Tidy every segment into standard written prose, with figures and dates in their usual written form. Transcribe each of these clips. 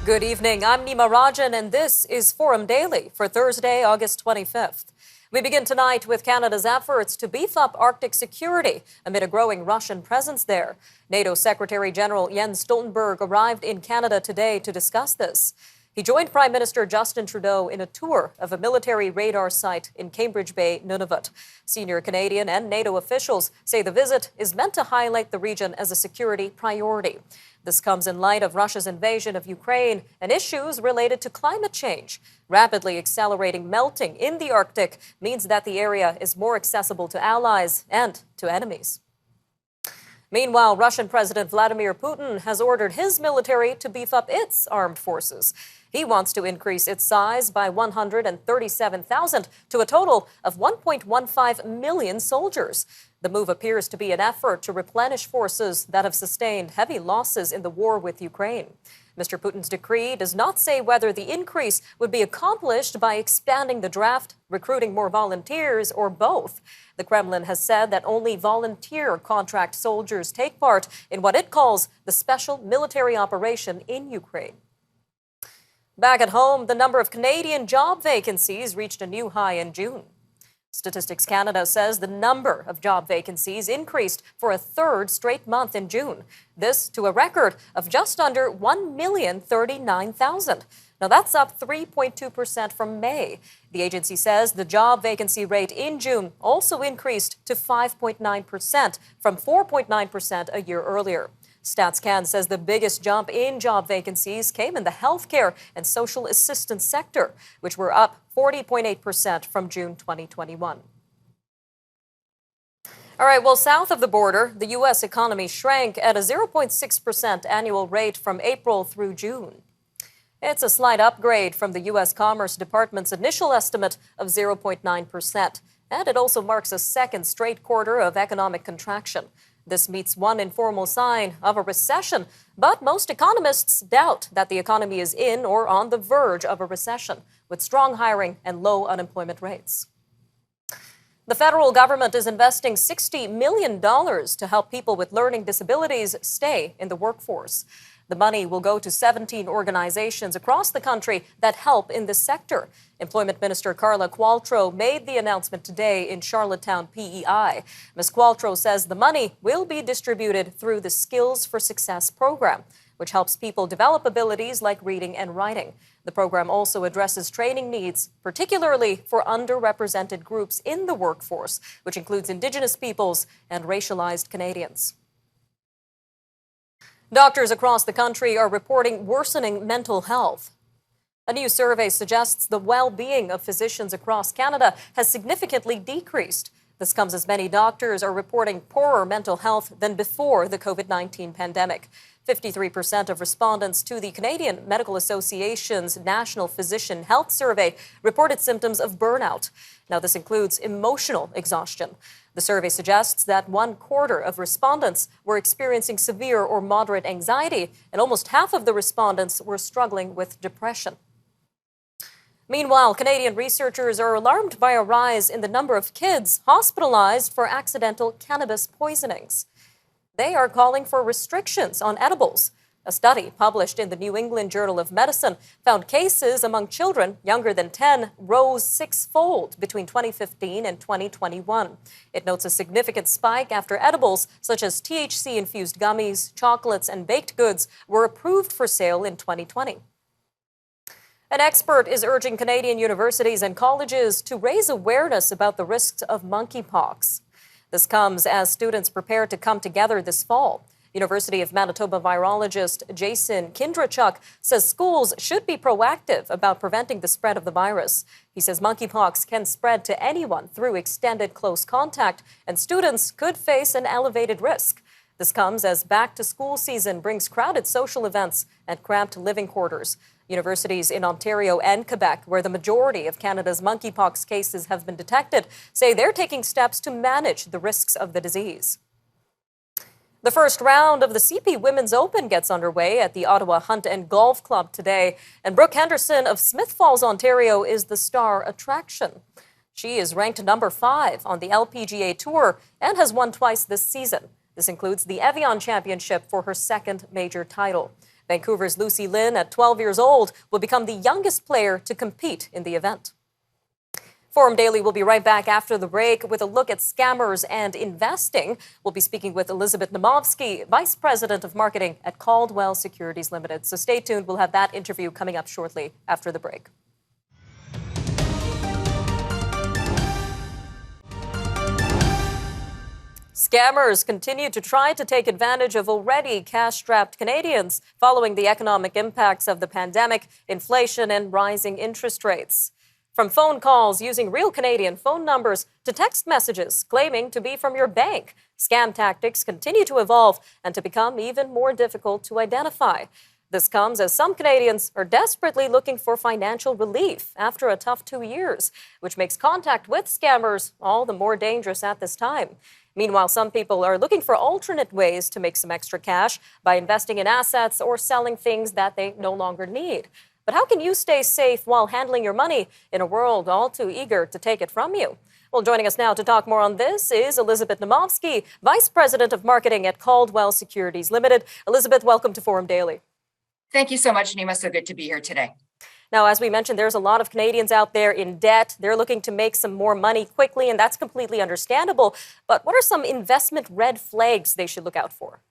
Good evening. I'm Nima, and this is Forum Daily for Thursday, August 25th. We begin tonight with Canada's efforts to beef up Arctic security amid a growing Russian presence there. NATO Secretary General Jens Stoltenberg arrived in Canada today to discuss this. He joined Prime Minister Justin Trudeau in a tour of a military radar site in Cambridge Bay, Nunavut. Senior Canadian and NATO officials say the visit is meant to highlight the region as a security priority. This comes in light of Russia's invasion of Ukraine and issues related to climate change. Rapidly accelerating melting in the Arctic means that the area is more accessible to allies and to enemies. Meanwhile, Russian President Vladimir Putin has ordered his military to beef up its armed forces. He wants to increase its size by 137,000 to a total of 1.15 million soldiers. The move appears to be an effort to replenish forces that have sustained heavy losses in the war with Ukraine. Mr. Putin's decree does not say whether the increase would be accomplished by expanding the draft, recruiting more volunteers, or both. The Kremlin has said that only volunteer contract soldiers take part in what it calls the special military operation in Ukraine. Back at home, the number of Canadian job vacancies reached a new high in June. Statistics Canada says the number of job vacancies increased for a third straight month in June. This to a record of just under 1,039,000. Now that's up 3.2% from May. The agency says the job vacancy rate in June also increased to 5.9% from 4.9% a year earlier. StatsCan says the biggest jump in job vacancies came in the healthcare and social assistance sector, which were up 40.8% from June 2021. All right, well, south of the border, the U.S. economy shrank at a 0.6% annual rate from April through June. It's a slight upgrade from the U.S. Commerce Department's initial estimate of 0.9%, and it also marks a second straight quarter of economic contraction. This meets one informal sign of a recession, but most economists doubt that the economy is in or on the verge of a recession, with strong hiring and low unemployment rates. The federal government is investing $60 million to help people with learning disabilities stay in the workforce. The money will go to 17 organizations across the country that help in this sector. Employment Minister Carla Qualtrough made the announcement today in Charlottetown, PEI. Ms. Qualtrough says the money will be distributed through the Skills for Success program, which helps people develop abilities like reading and writing. The program also addresses training needs, particularly for underrepresented groups in the workforce, which includes Indigenous peoples and racialized Canadians. Doctors across the country are reporting worsening mental health. A new survey suggests the well-being of physicians across Canada has significantly decreased. This comes as many doctors are reporting poorer mental health than before the COVID-19 pandemic. 53% of respondents to the Canadian Medical Association's National Physician Health Survey reported symptoms of burnout. Now, this includes emotional exhaustion. The survey suggests that 1/4 of respondents were experiencing severe or moderate anxiety, and almost half of the respondents were struggling with depression. Meanwhile, Canadian researchers are alarmed by a rise in the number of kids hospitalized for accidental cannabis poisonings. They are calling for restrictions on edibles. A study published in the New England Journal of Medicine found cases among children younger than 10 rose 6-fold between 2015 and 2021. It notes a significant spike after edibles such as THC-infused gummies, chocolates, and baked goods were approved for sale in 2020. An expert is urging Canadian universities and colleges to raise awareness about the risks of monkeypox. This comes as students prepare to come together this fall. University of Manitoba virologist Jason Kindrachuk says schools should be proactive about preventing the spread of the virus. He says monkeypox can spread to anyone through extended close contact, and students could face an elevated risk. This comes as back-to-school season brings crowded social events and cramped living quarters. Universities in Ontario and Quebec, where the majority of Canada's monkeypox cases have been detected, say they're taking steps to manage the risks of the disease. The first round of the CP Women's Open gets underway at the Ottawa Hunt and Golf Club today, and Brooke Henderson of Smith Falls, Ontario, is the star attraction. She is ranked number 5 on the LPGA Tour and has won twice this season. This includes the Evian Championship for her second major title. Vancouver's Lucy Lin, at 12 years old, will become the youngest player to compete in the event. Forum Daily will be right back after the break with a look at scammers and investing. We'll be speaking with Elizabeth Naumovski, Vice President of Marketing at Caldwell Securities Ltd. So stay tuned. We'll have that interview coming up shortly after the break. Scammers continue to try to take advantage of already cash-strapped Canadians following the economic impacts of the pandemic, inflation, and rising interest rates. From phone calls using real Canadian phone numbers to text messages claiming to be from your bank, scam tactics continue to evolve and to become even more difficult to identify. This comes as some Canadians are desperately looking for financial relief after a tough 2 years, which makes contact with scammers all the more dangerous at this time. Meanwhile, some people are looking for alternate ways to make some extra cash by investing in assets or selling things that they no longer need. But how can you stay safe while handling your money in a world all too eager to take it from you? Well, joining us now to talk more on this is Elizabeth Naumovski, Vice President of Marketing at Caldwell Securities Ltd. Elizabeth, welcome to Forum Daily. Thank you so much, Nima. So good to be here today. Now, as we mentioned, there's a lot of Canadians out there in debt. They're looking to make some more money quickly, and that's completely understandable. But what are some investment red flags they should look out for?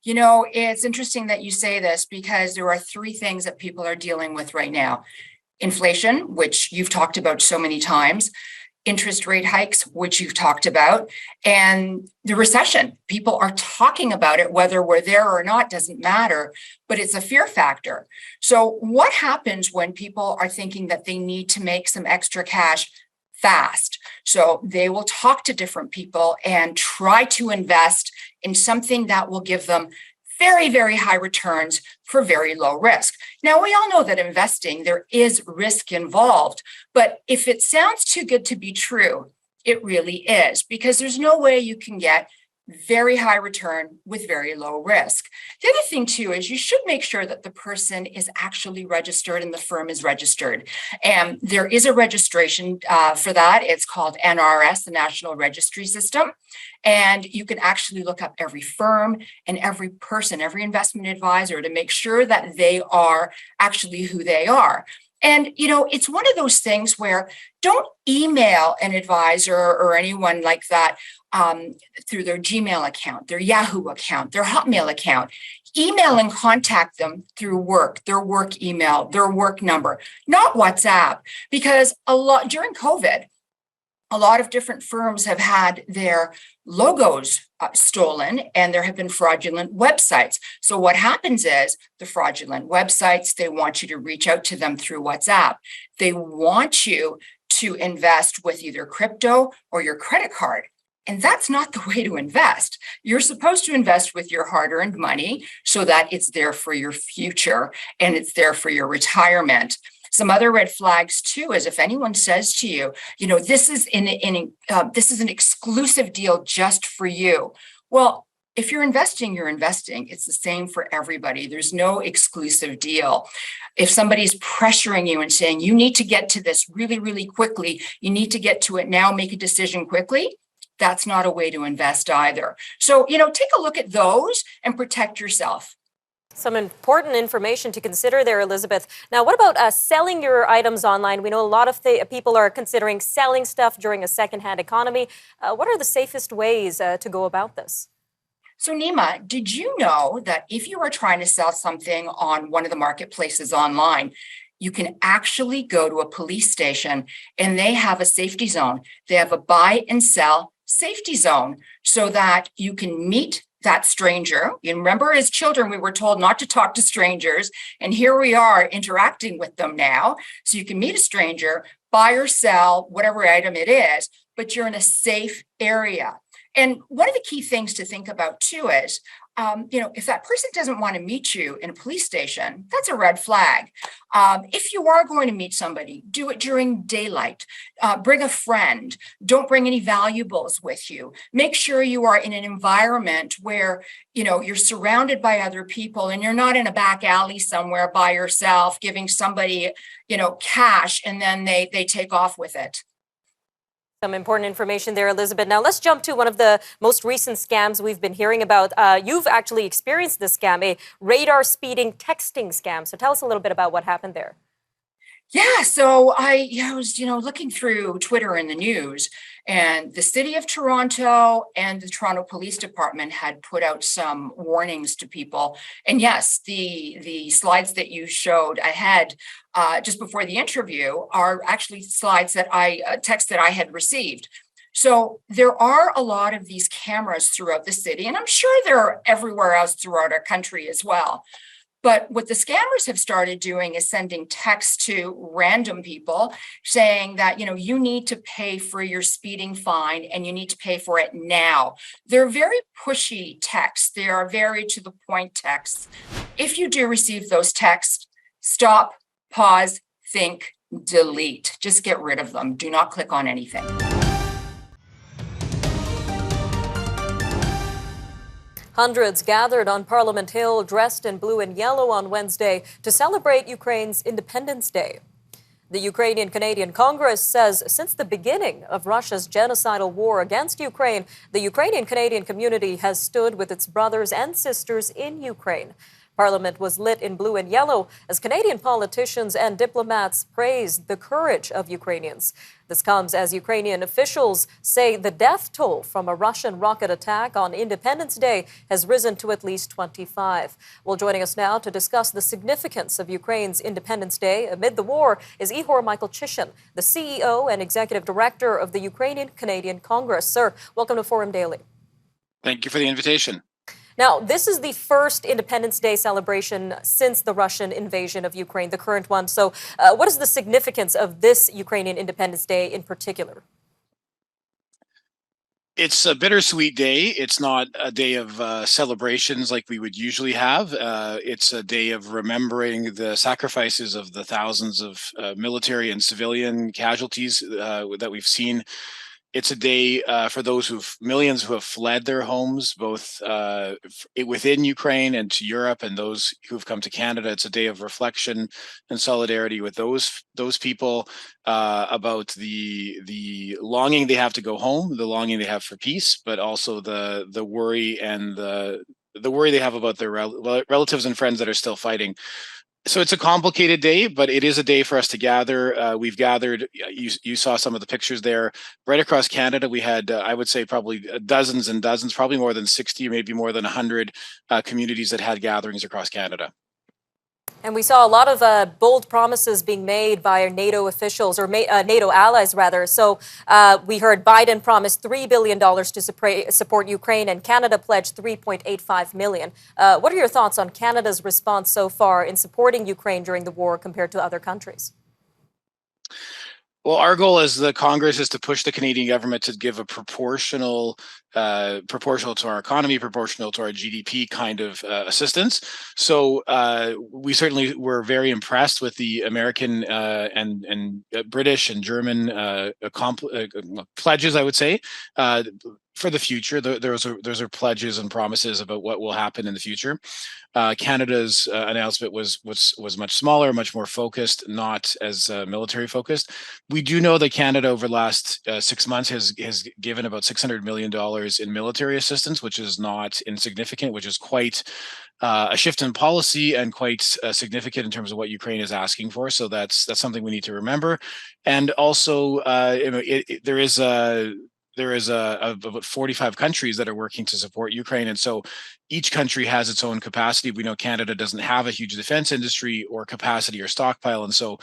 You know, it's interesting that you say this because there are three things that people are dealing with right now. Inflation, which you've talked about so many times, interest rate hikes, which you've talked about, and the recession. People are talking about it, whether we're there or not doesn't matter, but it's a fear factor. So what happens when people are thinking that they need to make some extra cash fast? So they will talk to different people and try to invest in something that will give them very, very high returns for very low risk. Now, we all know that investing, there is risk involved, but if it sounds too good to be true, it really is, because there's no way you can get very high return with very low risk. The other thing too is you should make sure that the person is actually registered and the firm is registered. And there is a registration for that. It's called NRS, the National Registry System. And you can actually look up every firm and every person, every investment advisor to make sure that they are actually who they are. And, you know, it's one of those things where don't email an advisor or anyone like that through their Gmail account, their Yahoo account, their Hotmail account. Email and contact them through their work email, their work number, not WhatsApp, because during COVID, a lot of different firms have had their logos stolen, and there have been fraudulent websites. So what happens is the fraudulent websites, they want you to reach out to them through WhatsApp. They want you to invest with either crypto or your credit card. And that's not the way to invest. You're supposed to invest with your hard-earned money so that it's there for your future and it's there for your retirement. Some other red flags too is if anyone says to you, you know, this is an exclusive deal just for you. Well, if you're investing, you're investing. It's the same for everybody. There's no exclusive deal. If somebody's pressuring you and saying you need to get to this really, really quickly, you need to get to it now, make a decision quickly, that's not a way to invest either. So, you know, take a look at those and protect yourself. Some important information to consider there, Elizabeth. Now, what about selling your items online? We know a lot of people are considering selling stuff during a secondhand economy. What are the safest ways to go about this? So, Nima, did you know that if you are trying to sell something on one of the marketplaces online, you can actually go to a police station and they have a safety zone. They have a buy and sell safety zone so that you can meet that stranger. You remember, as children, we were told not to talk to strangers, and here we are interacting with them now. So you can meet a stranger, buy or sell whatever item it is, but you're in a safe area. And one of the key things to think about too is, if that person doesn't want to meet you in a police station, that's a red flag. If you are going to meet somebody, do it during daylight. Bring a friend. Don't bring any valuables with you. Make sure you are in an environment where, you're surrounded by other people and you're not in a back alley somewhere by yourself giving somebody, cash and then they take off with it. Some important information there, Elizabeth. Now let's jump to one of the most recent scams we've been hearing about. You've actually experienced this scam, a radar speeding texting scam. So tell us a little bit about what happened there. Yeah, so I was, looking through Twitter and the news, and the city of Toronto and the Toronto Police Department had put out some warnings to people. And yes, the slides that you showed ahead just before the interview are actually slides that text that I had received. So there are a lot of these cameras throughout the city, and I'm sure there are everywhere else throughout our country as well. But what the scammers have started doing is sending texts to random people saying that, you need to pay for your speeding fine and you need to pay for it now. They're very pushy texts. They are very to the point texts. If you do receive those texts, stop, pause, think, delete. Just get rid of them. Do not click on anything. Hundreds gathered on Parliament Hill dressed in blue and yellow on Wednesday to celebrate Ukraine's Independence Day. The Ukrainian Canadian Congress says since the beginning of Russia's genocidal war against Ukraine, the Ukrainian Canadian community has stood with its brothers and sisters in Ukraine. Parliament was lit in blue and yellow as Canadian politicians and diplomats praised the courage of Ukrainians. This comes as Ukrainian officials say the death toll from a Russian rocket attack on Independence Day has risen to at least 25. Well, joining us now to discuss the significance of Ukraine's Independence Day amid the war is Ihor Michalchyshyn, the CEO and Executive Director of the Ukrainian Canadian Congress. Sir, welcome to Forum Daily. Thank you for the invitation. Now, this is the first Independence Day celebration since the Russian invasion of Ukraine, the current one. So what is the significance of this Ukrainian Independence Day in particular? It's a bittersweet day. It's not a day of celebrations like we would usually have. It's a day of remembering the sacrifices of the thousands of military and civilian casualties that we've seen. It's a day for those millions who have fled their homes, both within Ukraine and to Europe, and those who've come to Canada. It's a day of reflection and solidarity with those people about the longing they have to go home, the longing they have for peace, but also the worry and the worry they have about their relatives and friends that are still fighting. So it's a complicated day, but it is a day for us to gather. We've gathered, you saw some of the pictures there, right across Canada. We had, I would say, probably dozens and dozens, probably more than 60, maybe more than 100 communities that had gatherings across Canada. And we saw a lot of bold promises being made by our NATO officials, or NATO allies, rather. So we heard Biden promise $3 billion to support Ukraine, and Canada pledged $3.85 million. What are your thoughts on Canada's response so far in supporting Ukraine during the war compared to other countries? Well, our goal as the Congress is to push the Canadian government to give a proportional to our economy, proportional to our GDP kind of assistance. So we certainly were very impressed with the American and British and German pledges, I would say, for the future. Those are pledges and promises about what will happen in the future. Canada's announcement was much smaller, much more focused, not as military focused. We do know that Canada over the last 6 months has given about $600 million in military assistance, which is not insignificant, which is quite a shift in policy and quite significant in terms of what Ukraine is asking for. So that's something we need to remember. And also, there is about 45 countries that are working to support Ukraine. And so each country has its own capacity. We know Canada doesn't have a huge defense industry or capacity or stockpile. And so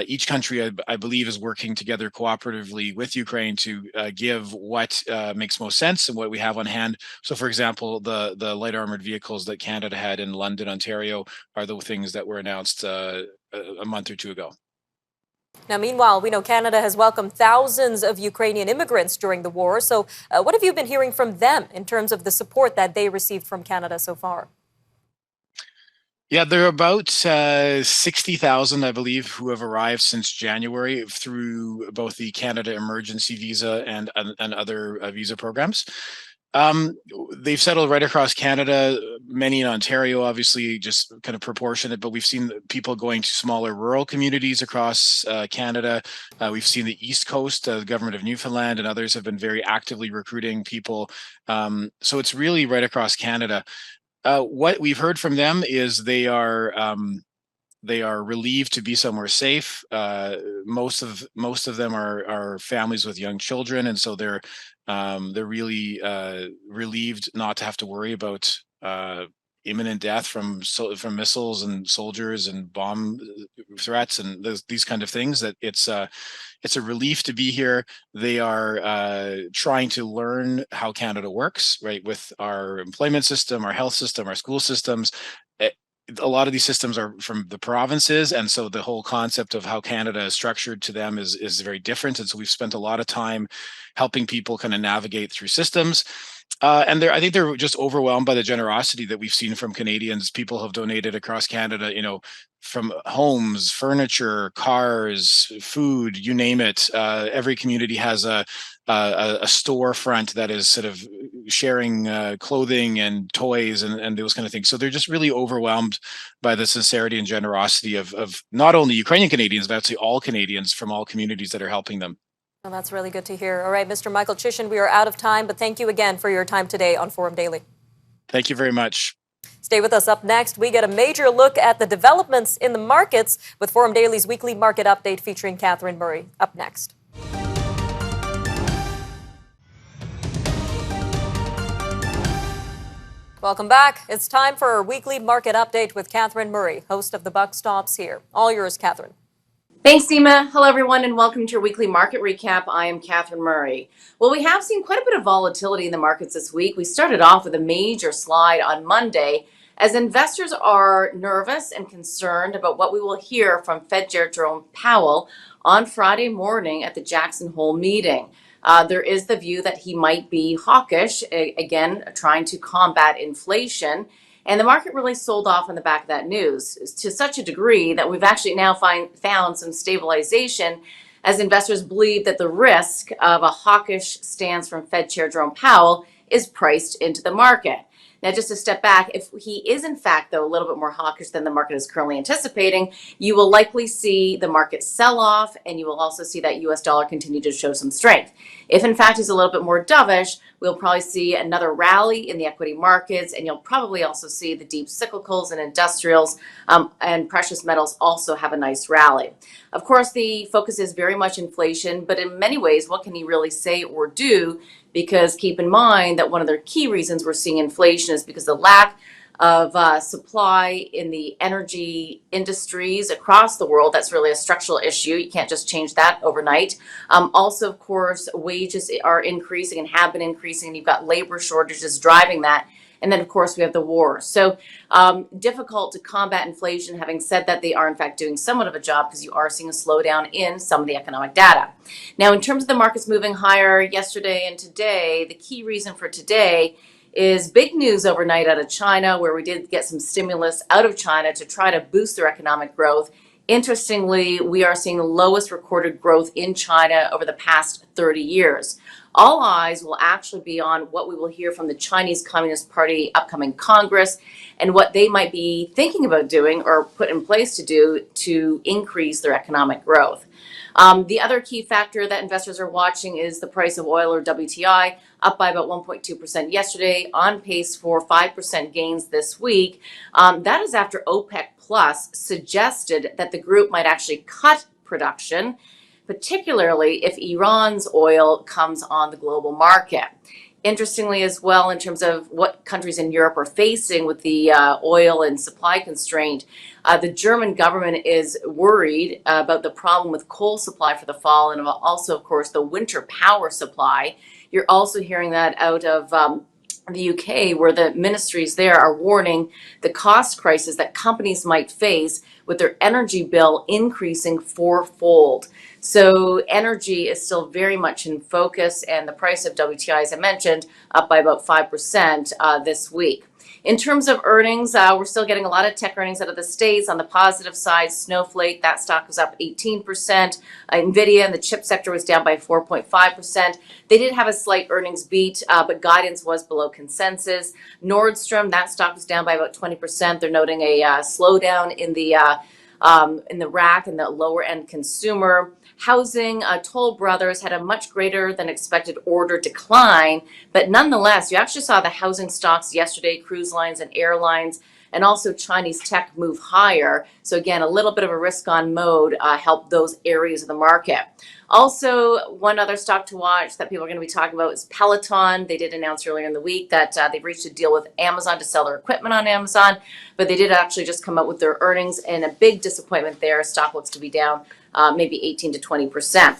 each country, I believe, is working together cooperatively with Ukraine to give what makes most sense and what we have on hand. So, for example, the light armored vehicles that Canada had in London, Ontario, are the things that were announced a month or two ago. Now, meanwhile, we know Canada has welcomed thousands of Ukrainian immigrants during the war. So what have you been hearing from them in terms of the support that they received from Canada so far? Yeah, there are about 60,000, I believe, who have arrived since January through both the Canada Emergency Visa and other visa programs. They've settled right across Canada, many in Ontario, obviously just kind of proportionate, but we've seen people going to smaller rural communities across Canada. We've seen the East Coast, the government of Newfoundland and others have been very actively recruiting people. So it's really right across Canada. What we've heard from them is they are relieved to be somewhere safe. Most of them are families with young children, and so they're really relieved not to have to worry about imminent death from missiles and soldiers and bomb threats and these kind of things. That it's a relief to be here. They are trying to learn how Canada works, right, with our employment system, our health system, our school systems. A lot of these systems are from the provinces, and so the whole concept of how Canada is structured to them is very different. And so we've spent a lot of time helping people kind of navigate through systems. And I think they're just overwhelmed by the generosity that we've seen from Canadians. People have donated across Canada, from homes, furniture, cars, food, you name it. Every community has a storefront that is sort of sharing clothing and toys and those kind of things. So they're just really overwhelmed by the sincerity and generosity of not only Ukrainian Canadians, but actually all Canadians from all communities that are helping them. Well, that's really good to hear. All right, Mr. Michalchyshyn, we are out of time, but thank you again for your time today on Forum Daily. Thank you very much. Stay with us. Up next, we get a major look at the developments in the markets with Forum Daily's weekly market update featuring Catherine Murray. Up next. Welcome back. It's time for our weekly market update with Catherine Murray, host of The Buck Stops Here. All yours, Catherine. Thanks, Nima. Hello, everyone, and welcome to your weekly market recap. I am Catherine Murray. Well, we have seen quite a bit of volatility in the markets this week. We started off with a major slide on Monday as investors are nervous and concerned about what we will hear from Fed Chair Jerome Powell on Friday morning at the Jackson Hole meeting. There is the view that he might be hawkish, again, trying to combat inflation. And the market really sold off on the back of that news to such a degree that we've actually now found some stabilization as investors believe that the risk of a hawkish stance from Fed Chair Jerome Powell is priced into the market. Now, just to step back, if he is in fact, though, a little bit more hawkish than the market is currently anticipating, you will likely see the market sell off, and you will also see that US dollar continue to show some strength. If in fact he's a little bit more dovish, we'll probably see another rally in the equity markets, and you'll probably also see the deep cyclicals and industrials and precious metals also have a nice rally. Of course, the focus is very much inflation, but in many ways, what can he really say or do? Because keep in mind that one of the key reasons we're seeing inflation is because the lack of supply in the energy industries across the world. That's really a structural issue. You can't just change that overnight. Also, of course, wages are increasing and have been increasing, and you've got labor shortages driving that. And then, of course, we have the war. So difficult to combat inflation. Having said that, they are, in fact, doing somewhat of a job because you are seeing a slowdown in some of the economic data. Now, in terms of the markets moving higher yesterday and today, the key reason for today is big news overnight out of China, where we did get some stimulus out of China to try to boost their economic growth. Interestingly, we are seeing the lowest recorded growth in China over the past 30 years. All eyes will actually be on what we will hear from the Chinese Communist Party upcoming Congress and what they might be thinking about doing or put in place to do to increase their economic growth. The other key factor that investors are watching is the price of oil, or WTI, up by about 1.2% yesterday, on pace for 5% gains this week. That is after OPEC Plus suggested that the group might actually cut production, particularly if Iran's oil comes on the global market. Interestingly as well, in terms of what countries in Europe are facing with the oil and supply constraint, the German government is worried about the problem with coal supply for the fall, and also, of course, the winter power supply. You're also hearing that out of the UK, where the ministries there are warning the cost crisis that companies might face with their energy bill increasing fourfold. So energy is still very much in focus, and the price of WTI, as I mentioned, up by about 5% this week. In terms of earnings, we're still getting a lot of tech earnings out of the States. On the positive side, Snowflake, that stock was up 18%. NVIDIA in the chip sector was down by 4.5%. They did have a slight earnings beat, but guidance was below consensus. Nordstrom, that stock was down by about 20%. They're noting a slowdown in the rack and the lower end consumer. Housing, Toll Brothers had a much greater than expected order decline, but nonetheless, you actually saw the housing stocks yesterday, cruise lines and airlines, and also Chinese tech move higher. So again, a little bit of a risk on mode helped those areas of the market. Also, one other stock to watch that people are going to be talking about is Peloton. They did announce earlier in the week that they've reached a deal with Amazon to sell their equipment on Amazon, but they did actually just come out with their earnings, and a big disappointment there. Stock looks to be down maybe 18 to 20%.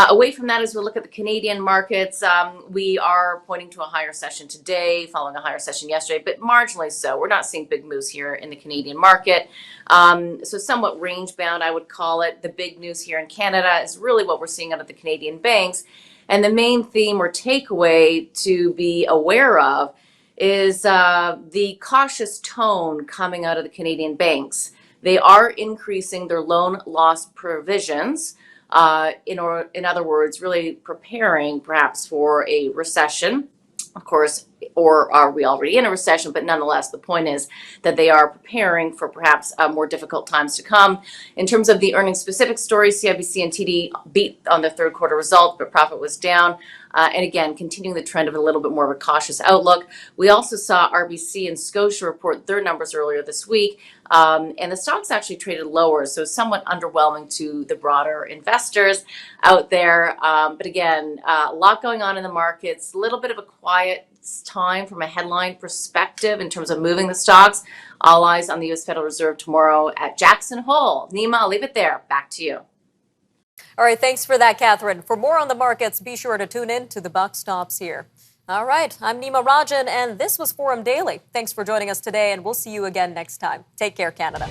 Away from that, as we look at the Canadian markets, we are pointing to a higher session today, following a higher session yesterday, but marginally so. We're not seeing big moves here in the Canadian market. So somewhat range bound, I would call it. The big news here in Canada is really what we're seeing out of the Canadian banks. And the main theme or takeaway to be aware of is the cautious tone coming out of the Canadian banks. They are increasing their loan loss provisions, in other words, really preparing perhaps for a recession, of course, or are we already in a recession? But nonetheless, the point is that they are preparing for perhaps more difficult times to come. In terms of the earnings specific story, CIBC and TD beat on their third quarter results, but profit was down. And again, continuing the trend of a little bit more of a cautious outlook. We also saw RBC and Scotia report their numbers earlier this week, and the stocks actually traded lower, so somewhat underwhelming to the broader investors out there. But again, a lot going on in the markets, a little bit of a quiet time from a headline perspective in terms of moving the stocks. All eyes on the U.S. Federal Reserve tomorrow at Jackson Hole. Nima, I'll leave it there. Back to you. All right, thanks for that, Catherine. For more on the markets, be sure to tune in to The Buck Stops Here. All right, I'm Nima Rajan, and this was Forum Daily. Thanks for joining us today, and we'll see you again next time. Take care, Canada.